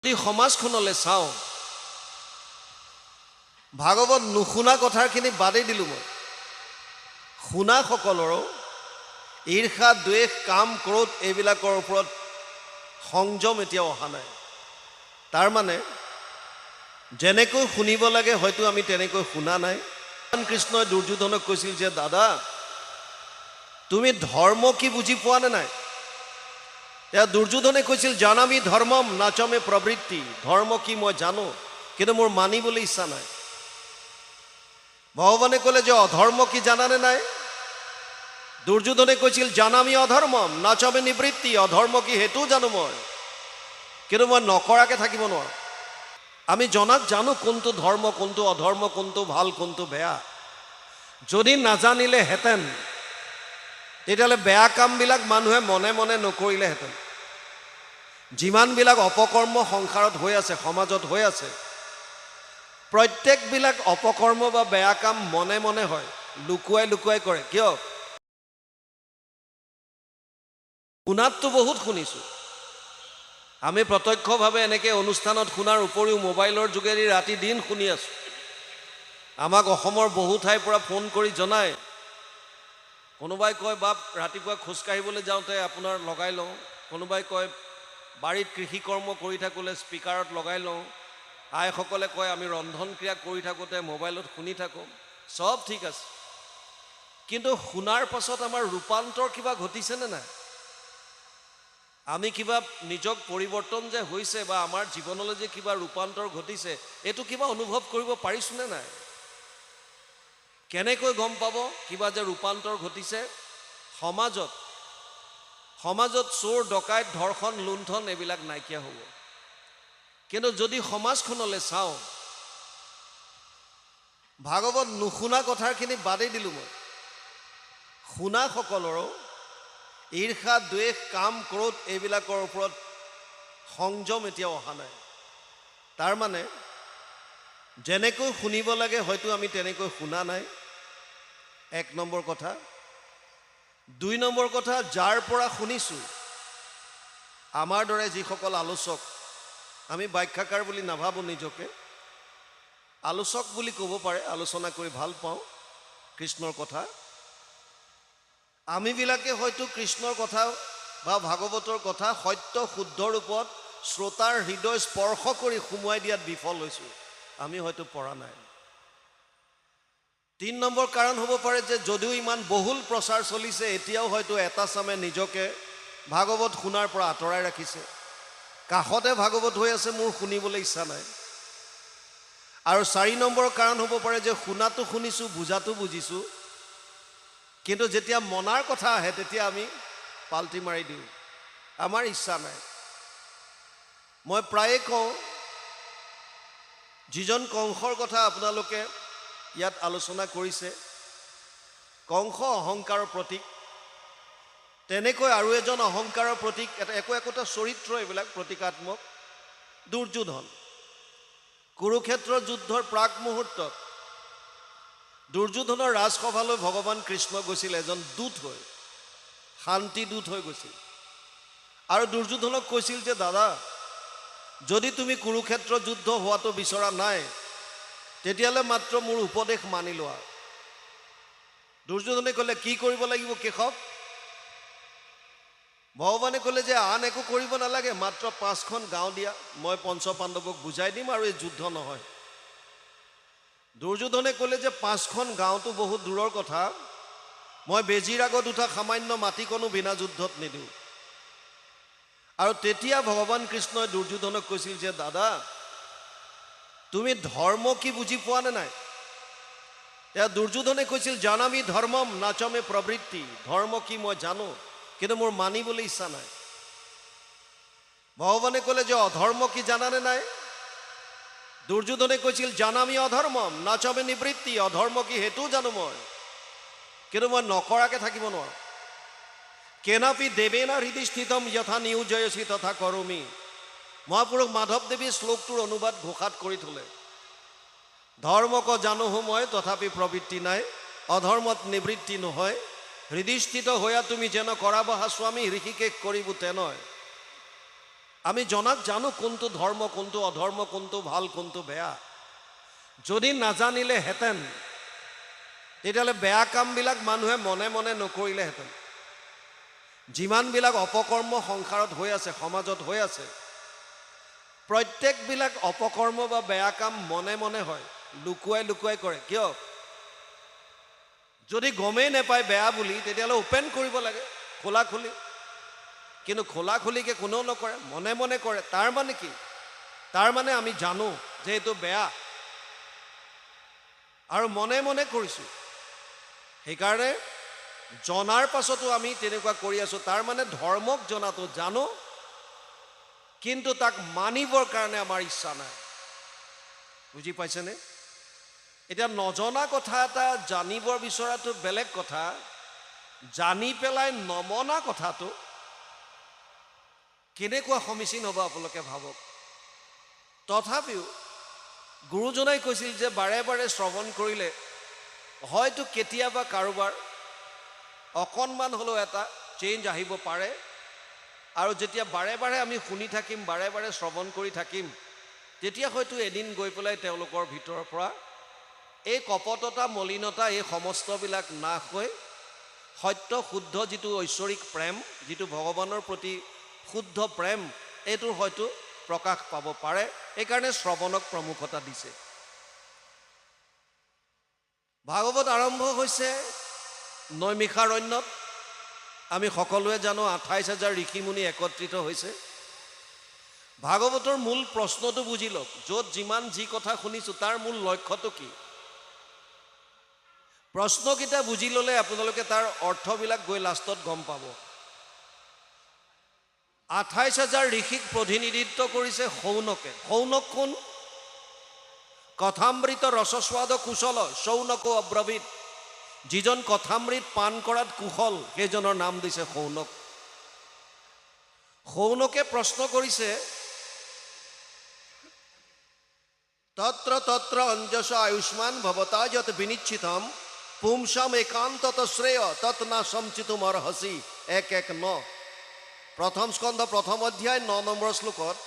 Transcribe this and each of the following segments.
যদি সমাজখনলৈ চাওঁ, ভাগৱত নুশুনা কথাখিনি বাদেই দিলোঁ মই। শুনাসকলৰো ঈৰ্ষা, দ্বেষ, কাম, ক্ৰোধ এইবিলাকৰ ওপৰত সংযম এতিয়াও অহা নাই। তাৰ মানে যেনেকৈ শুনিব লাগে হয়তো আমি তেনেকৈ শুনা নাই। কৃষ্ণই দুৰ্যোধনক কৈছিল যে দাদা, তুমি ধৰ্ম কি বুজি পোৱা নে নাই? এতিয়া দুৰ্যোধনে কৈছিল জানামি ধৰ্মম নাচমে প্ৰবৃত্তি, ধৰ্ম কি মই জানো কিন্তু মোৰ মানিবলৈ ইচ্ছা নাই। ভগৱানে ক'লে যে অধৰ্ম কি জানানে নাই? দুৰ্যোধনে কৈছিল জানামি অধৰ্মম নাচমে নিবৃত্তি, অধৰ্ম কি সেইটোও জানো মই, কিন্তু মই নকৰাকৈ থাকিব নোৱাৰোঁ। আমি জনাক জানো কোনটো ধৰ্ম, কোনটো অধৰ্ম, কোনটো ভাল, কোনটো বেয়া। যদি নাজানিলেহেঁতেন তেতিয়াহ'লে বেয়া কামবিলাক মানুহে মনে মনে নকৰিলেহেঁতেন। যিমানবিলাক অপকৰ্ম সংসাৰত হৈ আছে, সমাজত হৈ আছে, প্ৰত্যেকবিলাক অপকৰ্ম বা বেয়া কাম মনে মনে হয়, লুকুৱাই লুকুৱাই কৰে। কিয়? শুনাততো বহুত শুনিছোঁ। আমি প্ৰত্যক্ষভাৱে এনেকৈ অনুষ্ঠানত শুনাৰ উপৰিও মোবাইলৰ যোগেদি ৰাতি দিন শুনি আছোঁ। আমাক অসমৰ বহু ঠাইৰ পৰা ফোন কৰি জনায়। কোনোবাই কয় বাপ ৰাতিপুৱা খোজকাঢ়িবলৈ যাওঁতে আপোনাৰ লগাই লওঁ, কোনোবাই কয় বাৰীত কৃষি কৰ্ম কৰি থাকোঁতে স্পীকাৰত লগাই লওঁ, আইসকলে কয় আমি ৰন্ধন ক্ৰিয়া কৰি থাকোঁতে মোবাইলত শুনি থাকোঁ। চব ঠিক আছে, কিন্তু শুনাৰ পাছত আমাৰ ৰূপান্তৰ কিবা ঘটিছেনে নাই? আমি কিবা নিজক পৰিৱৰ্তন যে হৈছে বা আমাৰ জীৱনলৈ যে কিবা ৰূপান্তৰ ঘটিছে, এইটো কিবা অনুভৱ কৰিব পাৰিছোঁনে নাই? কেনেকৈ গম পাব কিবা যে ৰূপান্তৰ ঘটিছে? সমাজত চোৰ, ডকাইত, ধৰ্ষণ, লুণ্ঠন এইবিলাক নাইকিয়া হ'ব। কিন্তু যদি সমাজখনলৈ চাওঁ, ভাগৱত নুশুনা কথাখিনি বাদেই দিলোঁ মই। শুনাসকলৰো ঈৰ্ষা, দ্বেষ, কাম, ক্ৰোধ এইবিলাকৰ ওপৰত সংযম এতিয়াও অহা নাই। তাৰ মানে যেনেকৈ শুনিব লাগে হয়তো আমি তেনেকৈ শুনা নাই, এক নম্বৰ কথা। দুই নম্বৰ কথা, যাৰ পৰা শুনিছোঁ, আমাৰ দৰে যিসকল আলোচক, আমি ব্যাখ্যাকাৰ বুলি নাভাবোঁ নিজকে, আলোচক বুলি ক'ব পাৰে, আলোচনা কৰি ভাল পাওঁ কৃষ্ণৰ কথা। আমিবিলাকে হয়তো কৃষ্ণৰ কথা বা ভাগৱতৰ কথা সত্য শুদ্ধ ৰূপত শ্ৰোতাৰ হৃদয় স্পৰ্শ কৰি সুমুৱাই দিয়াত বিফল হৈছোঁ। আমি হয়তো পৰা নাই। ৩ নম্বৰ কাৰণ হ'ব পাৰে যে যদিও ইমান বহুল প্ৰচাৰ চলিছে, এতিয়াও হয়তো এটা চামে নিজকে ভাগৱত শুনাৰ পৰা আঁতৰাই ৰাখিছে। কাষতে ভাগৱত হৈ আছে, মোৰ শুনিবলৈ ইচ্ছা নাই। আৰু ৪ নম্বৰ কাৰণ হ'ব পাৰে যে শুনাটো শুনিছোঁ, বুজাটো বুজিছোঁ, কিন্তু যেতিয়া মনাৰ কথা আহে তেতিয়া আমি পাল্টি মাৰি দিওঁ, আমাৰ ইচ্ছা নাই। মই প্ৰায়ে কওঁ, যিজন কংসৰ কথা আপোনালোকে ইয়াত আলোচনা কৰিছে, কংস অহংকাৰৰ প্ৰতীক, তেনেকৈ আৰু এজন অহংকাৰৰ প্ৰতীক, একোটা চৰিত্ৰ এইবিলাক প্ৰতীকাত্মক, দুৰ্যোধন। কুৰুক্ষেত্ৰৰ যুদ্ধৰ প্ৰাক মুহূৰ্তত দুৰ্যোধনৰ ৰাজসভালৈ ভগৱান কৃষ্ণ গৈছিল এজন দূত হৈ, শান্তি দূত হৈ গৈছিল। আৰু দুৰ্যোধনক কৈছিল যে দাদা, যদি তুমি কুৰুক্ষেত্ৰ যুদ্ধ হোৱাটো বিচৰা নাই তেতিয়াহ'লে মাত্ৰ মোৰ উপদেশ মানি লোৱা। দুৰ্যোধনে ক'লে কি কৰিব লাগিব কেশৱ? ভগৱানে ক'লে যে আন একো কৰিব নালাগে, মাত্ৰ 5খন গাঁও দিয়া, মই পঞ্চ পাণ্ডৱক বুজাই দিম আৰু এই যুদ্ধ নহয়। দুৰ্যোধনে ক'লে যে 5খন গাঁওটো বহুত দূৰৰ কথা, মই বেজীৰ আগত উঠা সামান্য মাটিকণো বিনা যুদ্ধত নিদিওঁ। আৰু তেতিয়া ভগৱান কৃষ্ণই দুৰ্যোধনক কৈছিল যে দাদা, তুমি ধৰ্ম কি বুজি পোৱা নে নাই? এতিয়া দুৰ্যোধনে কৈছিল জানামি ধৰ্মম নাচমে প্ৰবৃত্তি, ধৰ্ম কি মই জানো কিন্তু মোৰ মানিবলৈ ইচ্ছা নাই। ভগৱানে ক'লে যে অধৰ্ম কি জানানে নাই? দুৰ্যোধনে কৈছিল জানামি অধৰ্মম নাচমে নিবৃত্তি, অধৰ্ম কি সেইটোও জানো মই, কিন্তু মই নকৰাকৈ থাকিব নোৱাৰোঁ। কেনাপি দেৱেনা হৃদি স্থিতম যথা নিয়োজয়সী তথা কৰোমি। মহাপুৰুষ মাধৱদেৱী শ্লোকটোৰ অনুবাদ ঘোষাত কৰি থলে, ধৰ্মক জানোহো মই তথাপি প্ৰবৃত্তি নাই, অধৰ্মত নিবৃত্তি নহয়, হৃদিস্থিত হৈয়া তুমি যেন কৰাবহা স্বামী, ঋষিকেশ কৰিব তেনেয়। আমি জনাক জানো কোনটো ধৰ্ম কোনটো অধৰ্ম কোনটো ভাল কোনটো বেয়া যদি নাজানিলে হেতেন তেতিয়াহ'লে বেয়া কামবিলাক মানুহে মনে মনে নকৰিলেহেঁতেন যিমানবিলাক অপকৰ্ম সংসাৰত হৈ আছে সমাজত হৈ আছে প্ৰত্যেকবিলাক অপকৰ্ম বা বেয়া কাম মনে মনে হয় লুকুৱাই লুকুৱাই কৰে কিয় যদি গমেই নাপায় বেয়া বুলি তেতিয়াহ'লে ওপেন কৰিব লাগে খোলা খুলি কিন্তু খোলা খুলিকে কোনেও নকৰে মনে মনে কৰে তাৰ মানে কি তাৰ মানে আমি জানো যে এইটো বেয়া আৰু মনে মনে কৰিছোঁ সেইকাৰণে জনাৰ পাছতো আমি তেনেকুৱা কৰি আছোঁ তাৰ মানে ধৰ্মক জনাটো জানো কিন্তু তাক মানিবৰ কাৰণে আমাৰ ইচ্ছা নাই বুজি পাইছেনে এতিয়া নজনা কথা এটা জানিবৰ বিচৰাটো বেলেগ কথা জানি পেলাই নমনা কথাটো কেনেকুৱা সমীচীন হ'ব আপোনালোকে ভাবক তথাপিও গুৰুজনাই কৈছিল যে বাৰে বাৰে শ্ৰৱণ কৰিলে হয়তো কেতিয়াবা কাৰোবাৰ অকণমান হ'লেও এটা চেঞ্জ আহিব পাৰে আৰু যেতিয়া বাৰে বাৰে আমি শুনি থাকিম বাৰে বাৰে শ্ৰৱণ কৰি থাকিম তেতিয়া হয়তো এদিন গৈ পেলাই তেওঁলোকৰ ভিতৰৰ পৰা এই কপটতা মলিনতা এই সমস্তবিলাক নাশ হৈ সত্য শুদ্ধ যিটো ঐশ্বৰিক প্ৰেম যিটো ভগৱানৰ প্ৰতি শুদ্ধ প্ৰেম এইটোৰ হয়তো প্ৰকাশ পাব পাৰে এইকাৰণে শ্ৰৱণক প্ৰমুখতা দিছে ভাগৱত আৰম্ভ হৈছে নৈমিষাৰণ্যত আমি সকলোৱে জানো ২৮,০০০ ঋষিমুনি একত্ৰিত হৈছে ভাগৱতৰ মূল প্ৰশ্নটো বুজি লওক য'ত যিমান যি কথা শুনিছোঁ তাৰ মূল লক্ষ্যটো কি প্ৰশ্নকেইটা বুজি ল'লে আপোনালোকে তাৰ অৰ্থবিলাক গৈ লাষ্টত গম পাব ২৮,০০০ ঋষিক প্ৰতিনিধিত্ব কৰিছে শৌনকে শৌনক কোন কথামৃত ৰসস্বাদ কুশল শৌনকো অব্ৰবীত যিজন কথামৃত পান কৰাত কুশল সেইজনৰ নাম দিছে শৌনক শৌনকে প্ৰশ্ন কৰিছে তত্ৰ তত্ৰ অঞ্জস আয়ুষ্মান ভৱতা যত বিনিশ্চিতম পুংসাম একান্তত শ্ৰেয় তৎ না সমচিতুম অৰ্হসি ১:১:৯ প্ৰথম স্কন্ধ প্ৰথম অধ্যায় ৯ নম্বৰ শ্লোকত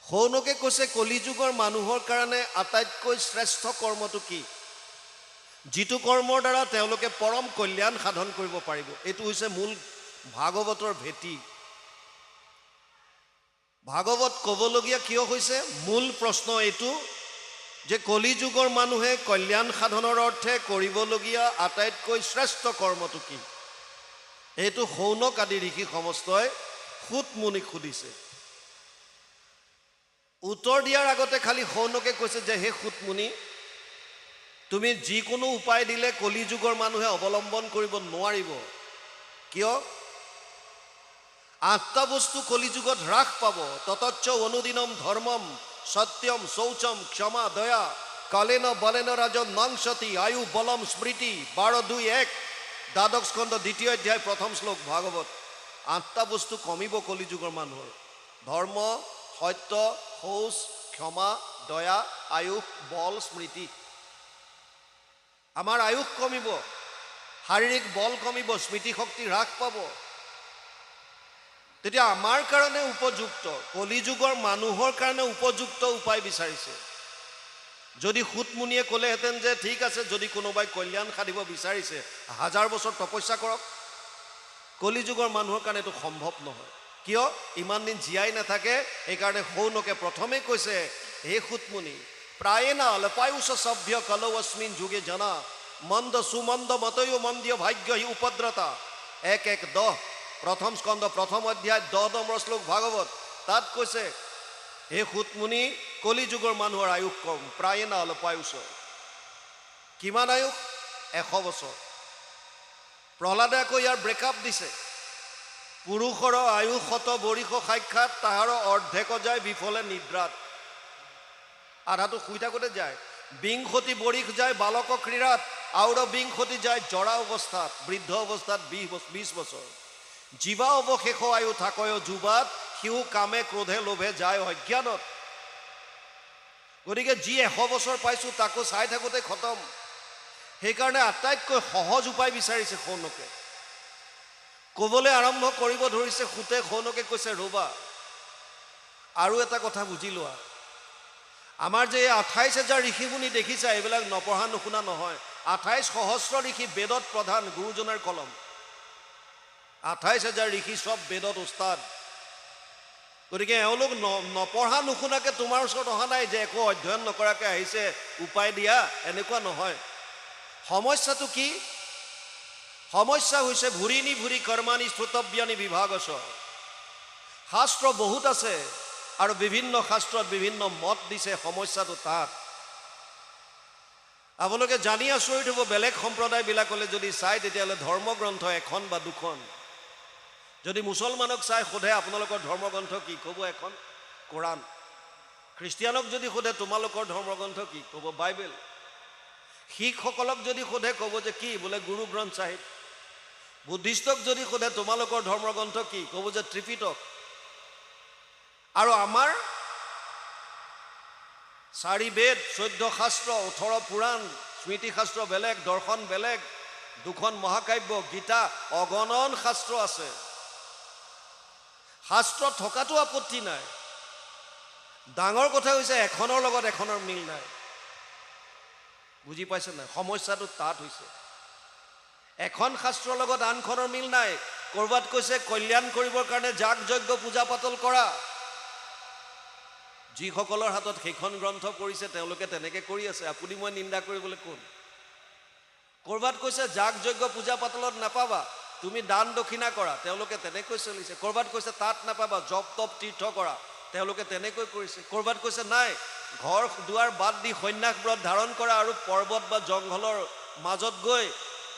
শৌনকে কৈছে কলিযুগৰ মানুহৰ কাৰণে আটাইতকৈ শ্ৰেষ্ঠ কৰ্মটো কি যিটো কৰ্মৰ দ্বাৰা তেওঁলোকে পৰম কল্যাণ সাধন কৰিব পাৰিব এইটো হৈছে মূল ভাগৱতৰ ভেটি ভাগৱত ক'বলগীয়া কিয় হৈছে মূল প্ৰশ্ন এইটো যে কলিযুগৰ মানুহে কল্যাণ সাধনৰ অৰ্থে কৰিবলগীয়া আটাইতকৈ শ্ৰেষ্ঠ কৰ্মটো কি এইটো শৌনক আদি ঋষি সমস্তই সুত মুনিক সুধিছে উত্তৰ দিয়াৰ আগতে খালি শৌনকে কৈছে যে হে সুত মুনি তুমি যিকোনো উপায় দিলে কলিযুগৰ মানুহে অৱলম্বন কৰিব নোৱাৰিব কিয় আঠটা বস্তু কলিযুগত হ্ৰাস পাব ততচ্চ অনুদিনম ধৰ্মম সত্যম শৌচম ক্ষমা দয়া কালেন বলেন ৰাজন নংসতি আয়ু বলম স্মৃতি ১২:২:১ দ্বাদশ স্কন্ধ দ্বিতীয় অধ্যায় প্ৰথম শ্লোক ভাগৱত আঠটা বস্তু কমিব কলিযুগৰ মানুহৰ ধৰ্ম সত্য শৌচ ক্ষমা দয়া আয়ুষ বল স্মৃতি আমাৰ আয়ুষ কমিব শাৰীৰিক বল কমিব স্মৃতি শক্তি হ্ৰাস পাব তেতিয়া আমাৰ কাৰণে উপযুক্ত কলিযুগৰ মানুহৰ কাৰণে উপযুক্ত উপায় বিচাৰিছে যদি সুতমুনিয়ে ক'লেহেঁতেন যে ঠিক আছে যদি কোনোবাই কল্যাণ সাধিব বিচাৰিছে ১০০০ বছৰ তপস্যা কৰক কলিযুগৰ মানুহৰ কাৰণে এইটো সম্ভৱ নহয় কিয় ইমান দিন জীয়াই নাথাকে এইকাৰণে শৌনকে প্ৰথমে কৈছে হে সুতমুনি প্ৰায়েনা অল্পায়ুষ সভ্য কলৌ অস্মিন যুগে জনা মন্দ সুমন্দ মতয়ো মন্দিয় ভাগ্য হি উপদ্ৰতা ১:১:১০ প্ৰথম স্কন্ধ প্ৰথম অধ্যায় ১০ নম্বৰ শ্লোক ভাগৱত তাত কৈছে হে সুতমুনি কলিযুগৰ মানুহৰ আয়ুস কম প্ৰায়েনা অল্পায়ুষ কিমান আয়ুস ১০০ বছৰ প্ৰহ্লাদে আকৌ ইয়াৰ ব্ৰেকআপ দিছে পুৰুষৰ আয়ুষ শত বৰিষ সাক্ষাৎ তাহাৰ অৰ্ধেক যায় বিফলে নিদ্ৰাত আধাটো শুই থাকোঁতে যায় বিংশতি বৰিষ যায় বালক ক্ৰীড়াত আৰু বিংশতি যায় জৰা অৱস্থাত বৃদ্ধ অৱস্থাত ২০ বছৰ জীৱা অৱশেষ আয়ু থাকয় যুৱাত সিও কামে ক্ৰোধে লোভে যায় অজ্ঞানত গতিকে যি ১০০ বছৰ পাইছোঁ তাকো চাই থাকোঁতে খতম সেইকাৰণে আটাইতকৈ সহজ উপায় বিচাৰিছে শৌনকে ক'বলৈ আৰম্ভ কৰিব ধৰিছে সুতে শৌনকে কৈছে ৰ'বা আৰু এটা কথা বুজি লোৱা, আমাৰ যে 28,000 ঋষি মুনি দেখিছা, এইবিলাক নপঢ়া নুশুনা নহয়। 28 সহস্ৰ ঋষি বেদত প্ৰধান, গুৰুজনাৰ কলম। 28,000 ঋষি চব বেদত উস্তাদ। গতিকে এওঁলোক নপঢ়া নুশুনাকে তোমাৰ ওচৰত অহা নাই যে একো অধ্যয়ন নকৰাকে আহিছে উপায় দিয়া, এনেকুৱা নহয়। সমস্যাটো কি? সমস্যা হৈছে ভুৰিনি ভুৰি কৰ্মানি শ্ৰুতব্যানি বিভাগছ। শাস্ত্ৰ বহুত আছে আৰু বিভিন্ন শাস্ত্ৰত বিভিন্ন মত দিছে, সমস্যাটো তাত। আপোনালোকে জানি আচৰিত হ'ব, বেলেগ সম্প্ৰদায়বিলাকলৈ যদি চায় তেতিয়াহ'লে ধৰ্মগ্ৰন্থ এখন বা দুখন। যদি মুছলমানক চাই সোধে আপোনালোকৰ ধৰ্মগ্ৰন্থ কি, ক'ব এখন কোৰাণ। খ্ৰীষ্টিয়ানক যদি সোধে তোমালোকৰ ধৰ্মগ্ৰন্থ কি, ক'ব বাইবেল। শিখসকলক যদি সোধে ক'ব যে কি, বোলে গুৰু গ্ৰন্থ চাহিব। বুদ্ধিষ্টক যদি সোধে তোমালোকৰ ধৰ্মগ্ৰন্থ কি, ক'ব যে ত্ৰিপিটক। আৰু আমাৰ 4 বেদ, 14 শাস্ত্ৰ, 18 পুৰাণ, স্মৃতি শাস্ত্ৰ বেলেগ, দৰ্শন বেলেগ, 2খন মহাকাব্য, গীতা, অগণন শাস্ত্ৰ আছে। শাস্ত্ৰ থকাটো আপত্তি নাই। ডাঙৰ কথা হৈছে এখনৰ লগত এখনৰ মিল নাই। বুজি পাইছে নাই? সমস্যাটো তাত হৈছে এখন শাস্ত্ৰৰ লগত আনখনৰ মিল নাই। ক'ৰবাত কৈছে কল্যাণ কৰিবৰ কাৰণে যাগ যজ্ঞ পূজা পাতল কৰা। যিসকলৰ হাতত সেইখন গ্ৰন্থ পৰিছে তেওঁলোকে তেনেকৈ কৰি আছে, আপুনি মই নিন্দা কৰিবলৈ কোন? ক'ৰবাত কৈছে যাগ যজ্ঞ পূজা পাতলত নাপাবা, তুমি দান দক্ষিণা কৰা, তেওঁলোকে তেনেকৈ চলিছে। ক'ৰবাত কৈছে তাত নাপাবা, জপ তপ তীৰ্থ কৰা, তেওঁলোকে তেনেকৈ কৰিছে। ক'ৰবাত কৈছে নাই, ঘৰ দুৱাৰ বাদ দি সন্ন্যাস ব্ৰত ধাৰণ কৰা আৰু পৰ্বত বা জংঘলৰ মাজত গৈ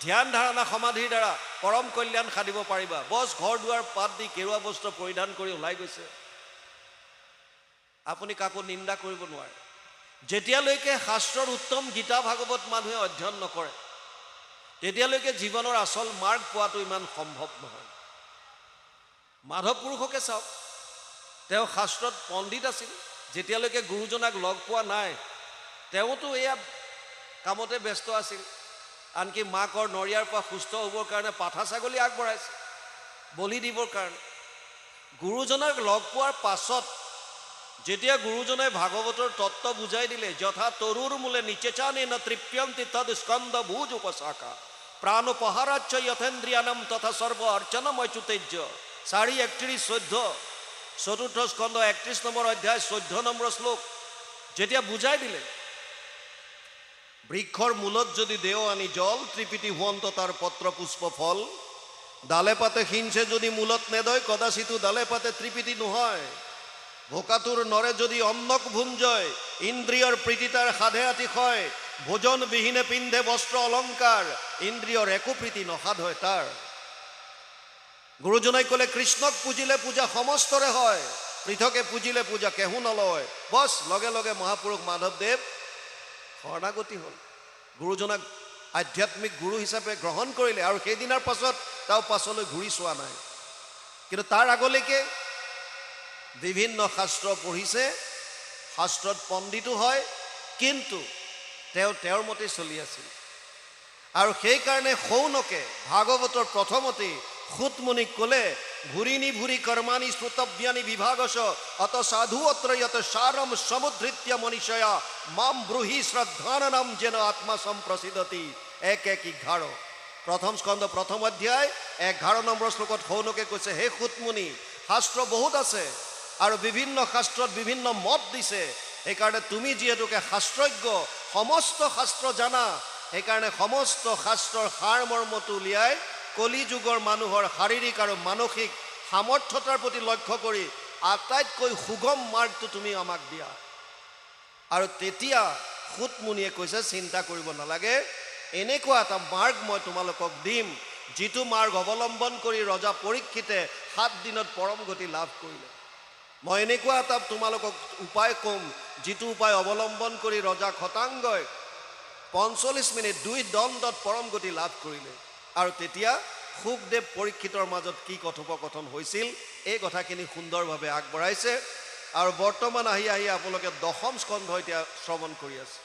ধ্যান ধাৰণা সমাধিৰ দ্বাৰা পৰম কল্যাণ সাধিব পাৰিবা। বছ ঘৰ দুৱাৰ বাদ দি কেৰুৱা বস্ত্ৰ পৰিধান কৰি ওলাই গৈছে। আপুনি কাকো নিন্দা কৰিব নোৱাৰে। যেতিয়ালৈকে শাস্ত্ৰৰ উত্তম গীতা ভাগৱত মানুহে অধ্যয়ন নকৰে তেতিয়ালৈকে জীৱনৰ আচল মাৰ্গ পোৱাটো ইমান সম্ভৱ নহয়। মাধৱ পুৰুষকে চাওক, তেওঁ শাস্ত্ৰত পণ্ডিত আছিল। যেতিয়ালৈকে গুৰুজনাক লগ পোৱা নাই তেওঁতো এয়া কামতে ব্যস্ত আছিল। আনকি মাকৰ নৰিয়াৰ পৰা সুস্থ হ'বৰ কাৰণে পাঠা ছাগলী আগবঢ়াইছে বলি দিবৰ কাৰণে। গুৰুজনাক লগ পোৱাৰ পাছত যেতিয়া গুৰুজনাই ভাগৱতৰ তত্ত্ব বুজাই দিলে, যথা তৰুৰ মূলে নিচেচানে ন তৃপ্যন্তি তদ স্কন্দ ভুজ উপশাখা প্ৰাণোপহাৰাচ্য যথেন্দ্ৰিয়ানম তথা সৰ্ব অৰ্চনম অচ্যুতেজ্য। 4:31-14 চতুৰ্থ স্কন্ধ 31 নম্বৰ অধ্যায় 14 নম্বৰ শ্লোক যেতিয়া বুজাই দিলে, বৃক্ষৰ মূলত যদি দেও আনি জল, ত্ৰিপিটি হুৱন্ত তাৰ পত্ৰ পুষ্প ফল, ডালে পাতে সিঞ্চে যদি মূলত নেদয়, কদাচিতো ডালে পাতে ত্ৰিপিটি নহয়। ভোকাতুৰ নৰে যদি অন্নক ভুঞ্জয়, ইন্দ্ৰিয়ৰ প্ৰীতি তাৰ সাধে আতিশয়, ভোজন বিহীনে পিন্ধে বস্ত্ৰ অলংকাৰ, ইন্দ্ৰিয়ৰ একো প্ৰীতি নসাধ হয় তাৰ। গুৰুজনাই ক'লে কৃষ্ণক পুজিলে পূজা সমস্তৰে হয়, পৃথকে পুজিলে পূজা কেহু নলয়। বছ লগে লগে মহাপুৰুষ মাধৱদেৱ শৰণাগতি হ'ল, গুৰুজনাক আধ্যাত্মিক গুৰু হিচাপে গ্ৰহণ কৰিলে আৰু সেইদিনাৰ পাছত তেওঁ পাছলৈ ঘূৰি চোৱা নাই। কিন্তু তাৰ আগলৈকে বিভিন্ন শাস্ত্ৰ পঢ়িছে, শাস্ত্ৰত পণ্ডিতো হয়, কিন্তু তেওঁ তেওঁৰ মতে চলি আছিল। আৰু সেইকাৰণে সৌনকে ভাগৱতৰ প্ৰথমতেই সুতমুনিক ক'লে, ভুৰিনি ভুৰি কৰ্মানি শ্ৰুতব্যানি বিভাগছ অত সাধু অত্ৰ যত সাৰম সমুদ্ধৃত্য মনীষয়া মাম ব্ৰুহি শ্ৰদ্ধাননম যেন আত্মা সম্প্ৰসিদ্ধতি। 1:11 প্ৰথম স্কন্ধ প্ৰথম অধ্যায় 11 নম্বৰ শ্লোকত সৌনকে কৈছে, হে সুতমুনি, শাস্ত্ৰ বহুত আছে আৰু বিভিন্ন শাস্ত্ৰত বিভিন্ন মত দিছে। সেইকাৰণে তুমি যিহেতুকে শাস্ত্ৰজ্ঞ, সমস্ত শাস্ত্ৰ জানা, সেইকাৰণে সমস্ত শাস্ত্ৰৰ সাৰ মৰ্মটো উলিয়াই কলি যুগৰ মানুহৰ শাৰীৰিক আৰু মানসিক সামৰ্থ্যতাৰ প্ৰতি লক্ষ্য কৰি আটাইতকৈ সুগম মাৰ্গটো তুমি আমাক দিয়া। আৰু তেতিয়া সুতমুনিয়ে কৈছে, চিন্তা কৰিব নালাগে, এনেকুৱা এটা মাৰ্গ মই তোমালোকক দিম, যিটো মাৰ্গ অৱলম্বন কৰি ৰজা পৰীক্ষিতে 7 দিনত পৰম গতি লাভ কৰিলে। মই এনেকুৱা এটা তোমালোকক উপায় ক'ম, যিটো উপায় অৱলম্বন কৰি ৰজা খটাংগই 45 মিনিট 2 দণ্ডত পৰম গতি লাভ কৰিলে। আৰু তেতিয়া সুখদেৱ পৰীক্ষিতৰ মাজত কি কথোপকথন হৈছিল এই কথাখিনি সুন্দৰভাৱে আগবঢ়াইছে। আৰু বৰ্তমান আহি আপোনালোকে 10ম স্কন্ধ এতিয়া শ্ৰৱণ কৰি আছে।